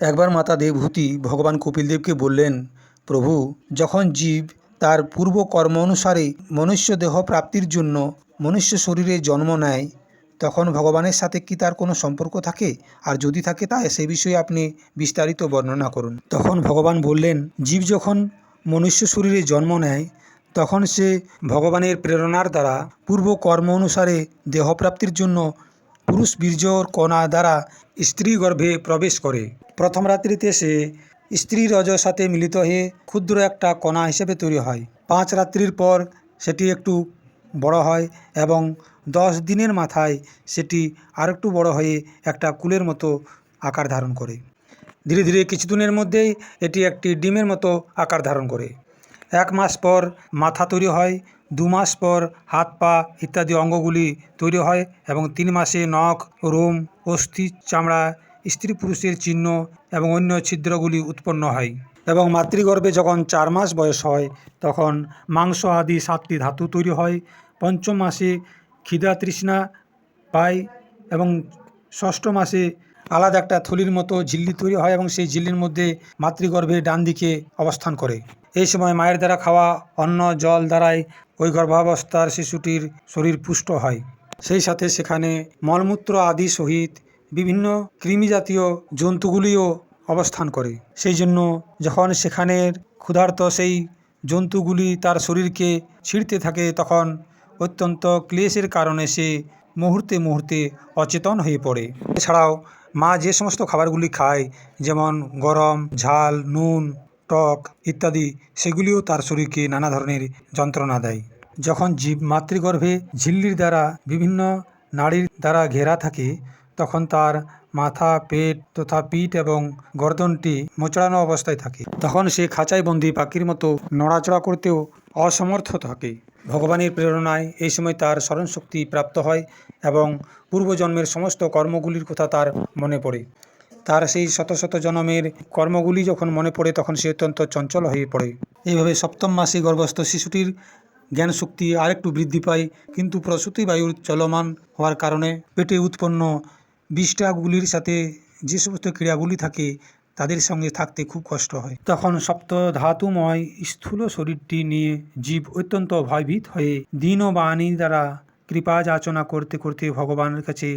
একবার মাতা দেবহূতি ভগবান কপিলদেবকে বললেন, প্রভু, যখন জীব তার পূর্ব কর্ম অনুসারে মনুষ্য দেহ প্রাপ্তির জন্য মনুষ্য শরীরে জন্ম নেয়, তখন ভগবানের সাথে কি তার কোনো সম্পর্ক থাকে? আর যদি থাকে তা সে বিষয়ে আপনি বিস্তারিত বর্ণনা করুন। তখন ভগবান বললেন, জীব যখন মনুষ্য শরীরে জন্ম নেয় তখন সে ভগবানের প্রেরণার দ্বারা পূর্ব কর্ম অনুসারে দেহপ্রাপ্তির জন্য পুরুষ বীর্যর কণা দ্বারা স্ত্রী গর্ভে প্রবেশ করে। প্রথম রাত্রিতে সে স্ত্রী রজের সাথে মিলিত হয়ে ক্ষুদ্র একটা কণা হিসেবে তৈরি হয়। 5 রাত্রির পর সেটি একটু বড় হয় এবং 10 দিনের মাথায় সেটি আরেকটু বড় হয়ে একটা কুলের মতো আকার ধারণ করে। ধীরে ধীরে কিছুদিনের মধ্যেই এটি একটি ডিমের মতো আকার ধারণ করে। 1 মাস পর মাথা তৈরি হয়, 2 মাস পর হাত পা ইত্যাদি অঙ্গগুলি তৈরি হয় এবং 3 মাসে নখ, রোম, অস্থি, চামড়া, স্ত্রী পুরুষের চিহ্ন এবং অন্য ছিদ্রগুলি উৎপন্ন হয়। এবং মাতৃগর্ভে যখন 4 মাস বয়স হয় তখন মাংস আদি 7টি ধাতু তৈরি হয়। 5ম মাসে খিদা তৃষ্ণা পায় এবং 6ষ্ঠ মাসে আলাদা একটা থলির মতো ঝিল্লি তৈরি হয় এবং সেই ঝিল্লির মধ্যে মাতৃগর্ভে ডান দিকে অবস্থান করে। এই সময় মায়ের দ্বারা খাওয়া অন্ন জল দ্বারাই ওই গর্ভাবস্থার শিশুটির শরীর পুষ্ট হয়। সেই সাথে সেখানে মলমূত্র আদি সহিত বিভিন্ন কৃমিজাতীয় জন্তুগুলিও অবস্থান করে। সেই জন্য যখন সেখানের ক্ষুধার্ত সেই জন্তুগুলি তার শরীরকে ছিঁড়তে থাকে তখন অত্যন্ত ক্লেশের কারণে সে মুহূর্তে মুহূর্তে অচেতন হয়ে পড়ে। এছাড়াও মা যে সমস্ত খাবারগুলি খায়, যেমন গরম, ঝাল, নুন, টক ইত্যাদি, সেগুলিও তার শরীরকে নানা ধরনের যন্ত্রণা দেয়। যখন জীব মাতৃগর্ভে ঝিল্লির দ্বারা বিভিন্ন নাড়ির দ্বারা ঘেরা থাকে তখন তার মাথা, পেট তথা পিঠ এবং গর্দনটি মোচড়ানো অবস্থায় থাকে। তখন সে খাঁচায় বন্দি পাখির মতো নড়াচড়া করতেও অসমর্থ থাকে। ভগবানের প্রেরণায় এই সময় তার স্মরণশক্তি প্রাপ্ত হয় এবং পূর্বজন্মের সমস্ত কর্মগুলির কথা তার মনে পড়ে। তার সেই শত শত জন্মের কর্মগুলি যখন মনে পড়ে তখন সে অত্যন্ত চঞ্চল হয়ে পড়ে। এইভাবে 7ম মাসে গর্ভস্থ শিশুটির জ্ঞানশক্তি আরেকটু বৃদ্ধি পায়, কিন্তু প্রসূতি বায়ুর চলমান হওয়ার কারণে পেটে উৎপন্ন বিষ্ঠাগুলির সাথে যে সমস্ত ক্রিয়াগুলি থাকে তাদের সঙ্গে থাকতে খুব কষ্ট হয়। তখন সপ্ত ধাতুময় স্থূল শরীরটি নিয়ে জীব অত্যন্ত ভয়ভীত হয়ে দীন ও বাণী দ্বারা কৃপা যাচনা করতে করতে ভগবানের কাছে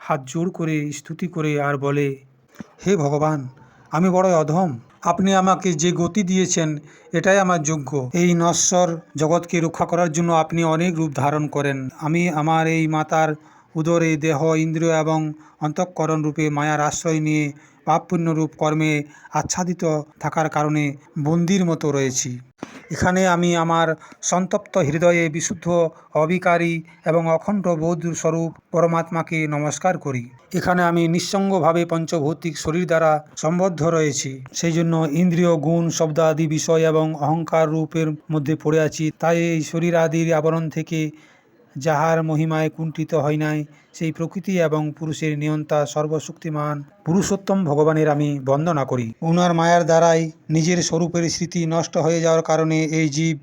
হাত জোড় করে স্তুতি করে আর বলে, হে ভগবান, আমি বড় অধম। আপনি আমাকে যে গতি দিয়েছেন এটাই আমার যোগ্য। এই নশ্বর জগৎকে রক্ষা করার জন্য আপনি অনেক রূপ ধারণ করেন। আমি আমার এই মাতার উদরে দেহ, ইন্দ্রিয় এবং অন্তঃকরণ রূপে মায়ার আশ্রয় নিয়ে পাপ পুণ্যরূপ কর্মে আচ্ছাদিত থাকার কারণে বন্দির মতো রয়েছি। এখানে আমি আমার সন্তপ্ত হৃদয়ে বিশুদ্ধ, অবিকারী এবং অখণ্ড বোধ স্বরূপ পরমাত্মাকে নমস্কার করি। এখানে আমি নিঃসঙ্গভাবে পঞ্চভৌতিক শরীর দ্বারা সম্বদ্ধ রয়েছি। সেই জন্য ইন্দ্রিয়, গুণ, শব্দ আদি বিষয় এবং অহংকার রূপের মধ্যে পড়ে আছি। তাই এই শরীর আদির আবরণ থেকে যাহার মহিমায় কুণ্ঠিত হয় নাই, সেই প্রকৃতি এবং পুরুষের নিয়ন্তা সর্বশক্তিমান পুরুষোত্তম ভগবানের আমি বন্দনা করি। উনার মায়ার দ্বারাই নিজের স্বরূপের স্মৃতি নষ্ট হয়ে যাওয়ার কারণে এই জীব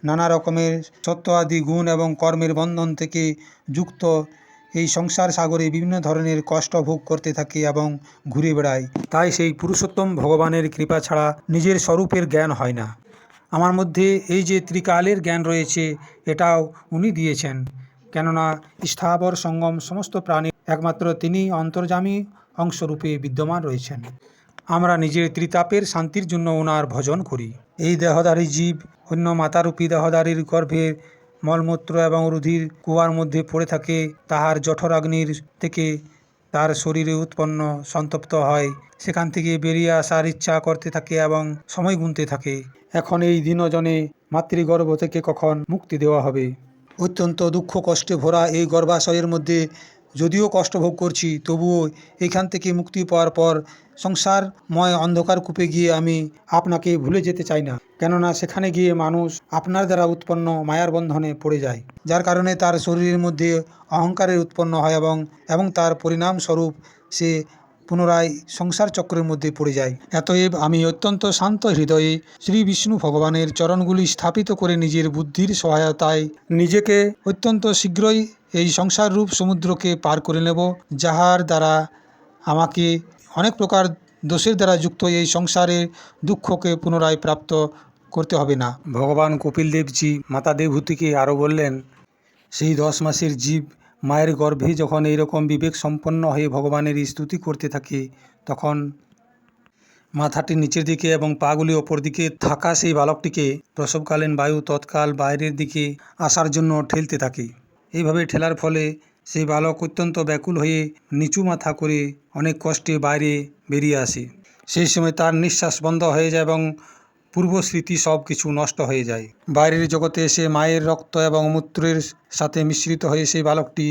নানা রকমের সত্য আদি গুণ এবং কর্মের বন্ধন থেকে যুক্ত এই সংসার সাগরে বিভিন্ন ধরনের কষ্ট ভোগ করতে থাকে এবং ঘুরে বেড়ায়। তাই সেই পুরুষোত্তম ভগবানের কৃপা ছাড়া নিজের স্বরূপের জ্ঞান হয় না। আমার মধ্যে এই যে ত্রিকালের জ্ঞান রয়েছে এটাও উনি দিয়েছেন, কেননা স্থাবর সঙ্গম সমস্ত প্রাণী একমাত্র তিনি অন্তর্যামী অংশরূপে বিদ্যমান রয়েছেন। আমরা নিজের ত্রিতাপের শান্তির জন্য ওনার ভজন করি। এই দেহধারী জীব অন্য মাতারূপী দেহধারীর গর্ভের মলমূত্র এবং রুধির কুয়ার মধ্যে পড়ে থাকে। তাহার জঠরাগ্নির থেকে তার শরীরে উৎপন্ন সন্তপ্ত হয়, সেখান থেকে বেরিয়ে আসার ইচ্ছা করতে থাকে এবং সময় গুনতে থাকে। এখন এই দিনজনে মাতৃগর্ভ থেকে কখন মুক্তি দেওয়া হবে? অত্যন্ত দুঃখ কষ্টে ভরা এই গর্ভাশয়ের মধ্যে যদিও কষ্ট ভোগ করছি, তবুও এখান থেকে মুক্তি পাওয়ার পর সংসারময় অন্ধকার কূপে গিয়ে আমি আপনাকে ভুলে যেতে চাই না। কেননা সেখানে গিয়ে মানুষ আপনার দ্বারা উৎপন্ন মায়ার বন্ধনে পড়ে যায়, যার কারণে তার শরীরের মধ্যে অহংকারের উৎপন্ন হয় এবং তার পরিণামস্বরূপ সে পুনরায় সংসার চক্রের মধ্যে পড়ে যায়। অতএব আমি অত্যন্ত শান্ত হৃদয়ে শ্রী বিষ্ণু ভগবানের চরণগুলি স্থাপিত করে নিজের বুদ্ধির সহায়তায় নিজেকে অত্যন্ত শীঘ্রই এই সংসার রূপ সমুদ্রকে পার করে নেব, যাহার দ্বারা আমাকে অনেক প্রকার দোষের দ্বারা যুক্ত এই সংসারের দুঃখকে পুনরায় প্রাপ্ত করতে হবে না। ভগবান কপিলদেবজি মাতা দেবহূতিকে আরও বললেন, সেই 10 মাসের জীব মায়ের গর্ভে যখন এইরকম বিবেক সম্পন্ন হয়ে ভগবানের স্তুতি করতে থাকে, তখন মাথাটি নিচের দিকে এবং পাগুলি ওপর দিকে থাকা সেই বালকটিকে প্রসবকালীন বায়ু তৎকাল বাইরের দিকে আসার জন্য ঠেলতে থাকে। এইভাবে ঠেলার ফলে সেই বালক অত্যন্ত ব্যাকুল হয়ে নিচু মাথা করে অনেক কষ্টে বাইরে বেরিয়ে আসে। সেই সময় তার নিঃশ্বাস বন্ধ হয়ে যায় এবং পূর্ব স্মৃতি সব কিছু নষ্ট হয়ে যায়। বাইরের জগতে এসে মায়ের রক্ত এবং মূত্রের সাথে মিশ্রিত হয়ে সেই বালকটি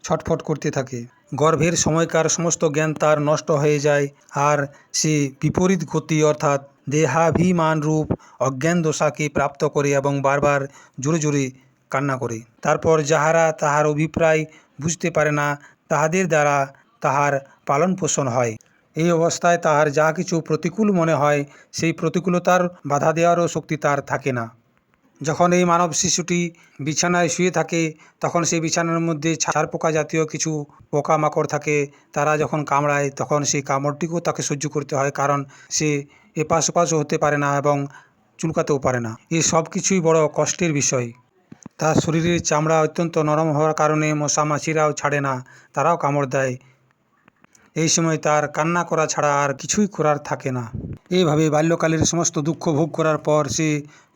ছটফট করতে থাকে। গর্ভের সময়কার সমস্ত জ্ঞান তার নষ্ট হয়ে যায়, আর সে বিপরীত গতি অর্থাৎ দেহাভিমান রূপ অজ্ঞান দশাকে প্রাপ্ত করে এবং বারবার জোরে জোরে কান্না করে। তারপর যাহারা তাহার অভিপ্রায় বুঝতে পারে না, তাহাদের দ্বারা তাহার পালন পোষণ হয়। এই অবস্থায় তাহার যা কিছু প্রতিকূল মনে হয়, সেই প্রতিকূলতার বাধা দেওয়ারও শক্তি তার থাকে না। যখন এই মানব শিশুটি বিছানায় শুয়ে থাকে, তখন সেই বিছানার মধ্যে ছারপোকা জাতীয় কিছু পোকামাকড় থাকে। তারা যখন কামড়ায়, তখন সেই কামড়টিকেও তাকে সহ্য করতে হয়, কারণ সে এপাশ ওপাশও হতে পারে না এবং চুলকাতেও পারে না। এই সব কিছুই বড় কষ্টের বিষয়। তার শরীরের চামড়া অত্যন্ত নরম হওয়ার কারণে মশা মাছিরাও ছাড়ে না, তারাও কামড় দেয়। এই সময় তার কান্না করা ছাড়া আর কিছুই করার থাকে না। এইভাবে বাল্যকালের সমস্ত দুঃখ ভোগ করার পর সে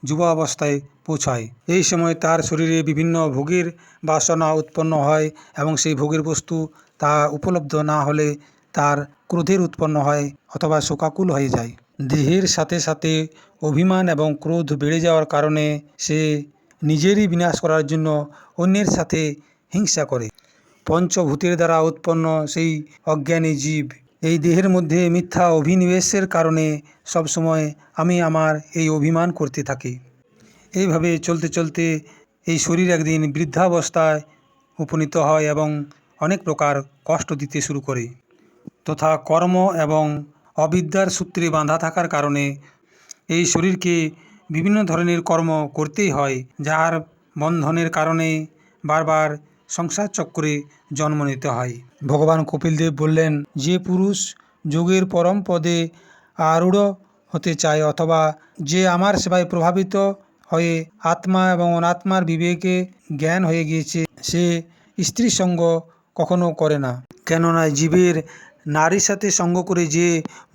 যুবা অবস্থায় পৌঁছায়। এই সময় তার শরীরে বিভিন্ন ভোগের বাসনা উৎপন্ন হয় এবং সেই ভোগের বস্তু তা উপলব্ধ না হলে তার ক্রোধের উৎপন্ন হয় অথবা শোকাকুল হয়ে যায়। দেহের সাথে সাথে অভিমান এবং ক্রোধ বেড়ে যাওয়ার কারণে সে নিজেরই বিনাশ করার জন্য অন্যের সাথে হিংসা করে। পঞ্চভূতের দ্বারা উৎপন্ন সেই অজ্ঞানী জীব এই দেহের মধ্যে মিথ্যা অভিনিবেশের কারণে সবসময় আমি আমার এই অভিমান করতে থাকি। এইভাবে চলতে চলতে এই শরীর একদিন বৃদ্ধাবস্থায় উপনীত হয় এবং অনেক প্রকার কষ্ট দিতে শুরু করে। তথা কর্ম এবং অবিদ্যার সূত্রে বাঁধা থাকার কারণে এই শরীরকে বিভিন্ন ধরনের কর্ম করতেই হয়, যার বন্ধনের কারণে বারবার সংসার চক্রে জন্ম নিতে হয়। ভগবান কপিলদেব বললেন, যে পুরুষ যোগের পরম পদে আরূঢ় হতে চায় অথবা যে আমার সেবায় প্রভাবিত হয়ে আত্মা এবং অনাত্মার বিবেকে জ্ঞান হয়ে গিয়েছে, সে স্ত্রী সঙ্গ কখনো করে না। কেননা জীবের নারীর সাথে সঙ্গ করে যে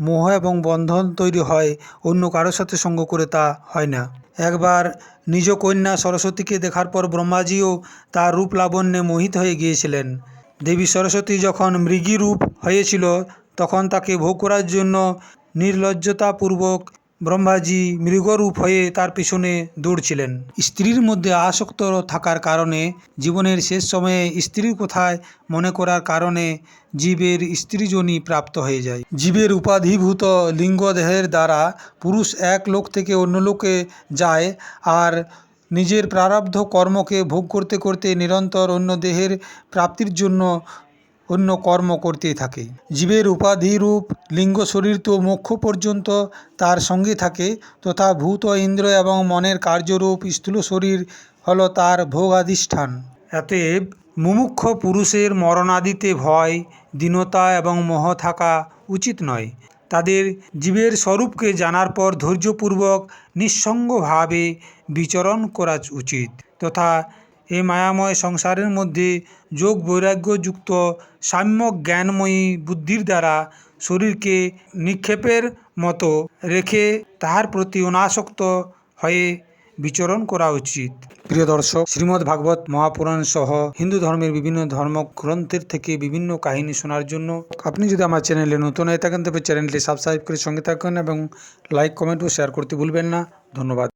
মোহ এবং বন্ধন তৈরি হয়, অন্য কারোর সাথে সঙ্গ করে তা হয় না। একবার নিজ কন্যা সরস্বতীকে দেখার পর ব্রহ্মাজিও তার রূপ লাবণ্যে মোহিত হয়ে গিয়েছিলেন। দেবী সরস্বতী যখন মৃগী রূপ হয়েছিল, তখন তাকে ভোগ করার জন্য নির্লজ্জতাপূর্বক ব্রহ্মাজি মৃগরূপ হয়ে তার পিছনে দৌড়ছিলেন। স্ত্রীর মধ্যে আসক্ত থাকার কারণে জীবনের শেষ সময়ে স্ত্রীর কথায় মনে করার কারণে জীবের স্ত্রীজনী প্রাপ্ত হয়ে যায়। জীবের উপাধিভূত লিঙ্গদেহের দ্বারা পুরুষ এক লোক থেকে অন্য লোকে যায়, আর নিজের প্রারব্ধ কর্মকে ভোগ করতে করতে নিরন্তর অন্য দেহের প্রাপ্তির জন্য অন্য কর্ম করতেই থাকে। জীবের উপাধিরূপ লিঙ্গ শরীর তো মোক্ষ পর্যন্ত তার সঙ্গে থাকে, তথা ভূত ইন্দ্র এবং মনের কার্যরূপ স্থূল শরীর হল তার ভোগাধিষ্ঠান। অতএব মুমুক্ষু পুরুষের মরণাদিতে ভয়, দীনতা এবং মোহ থাকা উচিত নয়। তাদের জীবের স্বরূপকে জানার পর ধৈর্যপূর্বক নিঃসঙ্গভাবে বিচরণ করা উচিত, তথা এই মায়াময় সংসারের মধ্যে যোগ বৈরাগ্যযুক্ত সাম্যক জ্ঞানময়ী বুদ্ধির দ্বারা শরীরকে নিক্ষেপের মতো রেখে তাহার প্রতি অনাসক্ত হয়ে বিচরণ করা উচিত। প্রিয় দর্শক, শ্রীমদ্ ভাগবত মহাপুরাণ সহ হিন্দু ধর্মের বিভিন্ন ধর্মগ্রন্থের থেকে বিভিন্ন কাহিনী শোনার জন্য আপনি যদি আমার চ্যানেলে নতুন হয়ে থাকেন, তবে চ্যানেলটি সাবস্ক্রাইব করে সঙ্গে থাকুন এবং লাইক, কমেন্ট ও শেয়ার করতে ভুলবেন না। ধন্যবাদ।